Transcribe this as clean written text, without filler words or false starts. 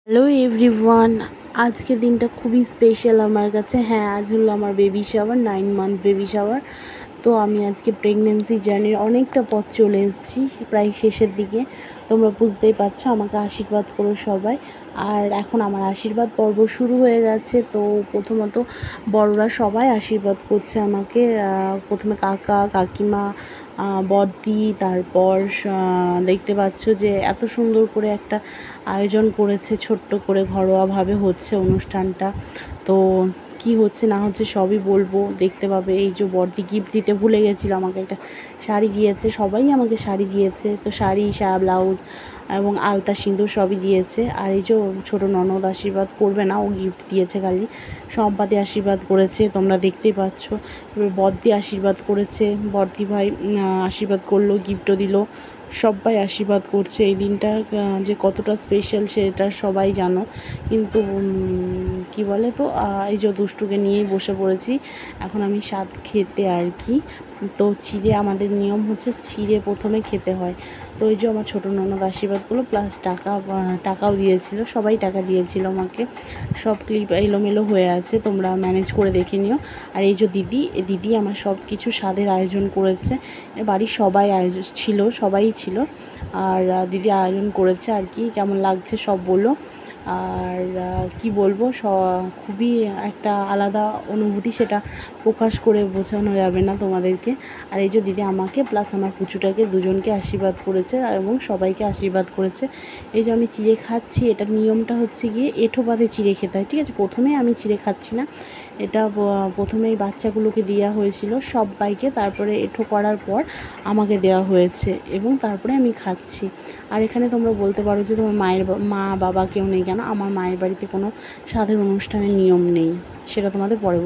Hello everyone, আজকে দিনটা খুবই স্পেশাল আমার কাছে। হ্যাঁ, আজ হলো আমার baby shower, 9 month baby shower. তো আমি আজকে প্রেগনেন্সি জার্নির অনেকটা পথ চলে এসেছি, প্রায় শেষের দিকে। তোমরা বুঝতেই পারছো, আমাকে আশীর্বাদ করো সবাই। আর এখন আমার আশীর্বাদ পর্ব শুরু হয়ে গেছে। তো প্রথমত বড়রা সবাই আশীর্বাদ করছে আমাকে। প্রথমে কাকা, কাকিমা, বড়দি, তারপর দেখতে পাচ্ছ যে এত সুন্দর করে একটা আয়োজন করেছে, ছোট্ট করে ঘরোয়াভাবে হচ্ছে অনুষ্ঠানটা। তো কি হচ্ছে না হচ্ছে সবই বলবো, দেখতে পাবে। এই যে বড়দি গিফট দিতে ভুলে গেছিলো, আমাকে একটা শাড়ি দিয়েছে। সবাই আমাকে শাড়ি দিয়েছে, তো শাড়ি, ব্লাউজ এবং আলতা, সিঁদুর সবই দিয়েছে। আর এই যে ছোটো ননদ আশীর্বাদ করবে না, ও গিফট দিয়েছে খালি। সম্পাদি আশীর্বাদ করেছে, তোমরা দেখতেই পাচ্ছ। এবার বড়দি আশীর্বাদ করেছে, বড়দি ভাই আশীর্বাদ করলো, গিফটও দিল। সবাই আশীর্বাদ করছে। এই দিনটা যে কতটা স্পেশাল সেটা সবাই জানো। কিন্তু কি বলে তো, এই যে দুষ্টুকে নিয়েই বসে পড়েছি এখন আমি স্বাদ খেতে আর কি। তো চিড়ে, আমাদের নিয়ম হচ্ছে চিড়ে প্রথমে খেতে হয়। তো এই যে আমার ছোটো ননদ আশীর্বাদ করলো, প্লাস টাকাও দিয়েছিল, সবাই টাকা দিয়েছিল আমাকে। সব ক্লিপ এলোমেলো হয়ে আছে, তোমরা ম্যানেজ করে দেখে নিও। আর এই যে দিদি আমার সব কিছু স্বাদের আয়োজন করেছে। বাড়ির সবাই সবাই ছিল। আর দিদি আয়োজন করেছে আর কি। কেমন লাগছে সব বলো। আর কি বলবো, খুবই একটা আলাদা অনুভূতি, সেটা প্রকাশ করে বোঝানো যাবে না তোমাদেরকে। আর এই যে দিদি আমাকে প্লাস আমার পুচুটাকে দুজনকে আশীর্বাদ করেছে এবং সবাইকে আশীর্বাদ করেছে। এই যে আমি চিড়ে খাচ্ছি, এটার নিয়মটা হচ্ছে গিয়ে এঁঠো বাদে চিড়ে খেতে হয়, ঠিক আছে? প্রথমে আমি চিড়ে খাচ্ছি না, এটা প্রথমেই বাচ্চাগুলোকে দেওয়া হয়েছিল সবাইকে, তারপরে এঁঠো করার পর আমাকে দেওয়া হয়েছে এবং তারপরে আমি খাচ্ছি। আর এখানে তোমরা বলতে পারো যে তোমার মা বাবা কেউ নেই কেন? আমার মায়ের বাড়িতে কোনো স্বাদের অনুষ্ঠানের নিয়ম নেই, সেটা তোমাদের পরে